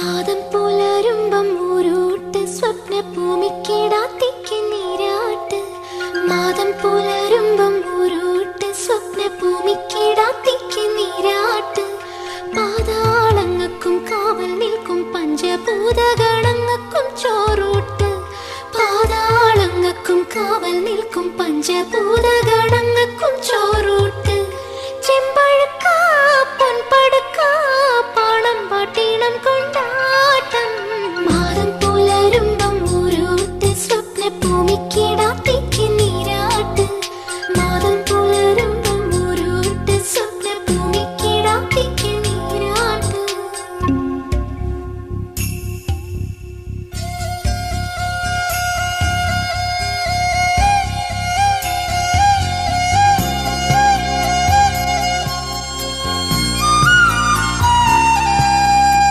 മാതം പുലരുമ്പം ഊരൂട്ട് സ്വപ്ന ഭൂമിക്കിടാത്തിക്ക് നീരാട്ട്. മാതം പുലരുമ്പം ഊരൂട്ട് സ്വപ്ന ഭൂമിക്കിടാത്തിക്ക് നീരാട്ട്. പാതാളങ്ങൾക്കും കാവൽ നിൽക്കും പഞ്ചഭൂതഗണങ്ങൾക്കും ചോറൂട്ട്. പാതാളങ്ങൾക്കും കാവൽ നിൽക്കും പഞ്ചഭൂതഗണങ്ങൾക്കും ചോറൂട്ട്. ചെമ്പഴുക്ക പൊൻപടുക്ക പാണം പാട്ടീണം കൊണ്ടാട്ടം. മാതം പുലരുമ്പം ഊരൂട്ട് സ്വപ്ന ഭൂമിക്കിട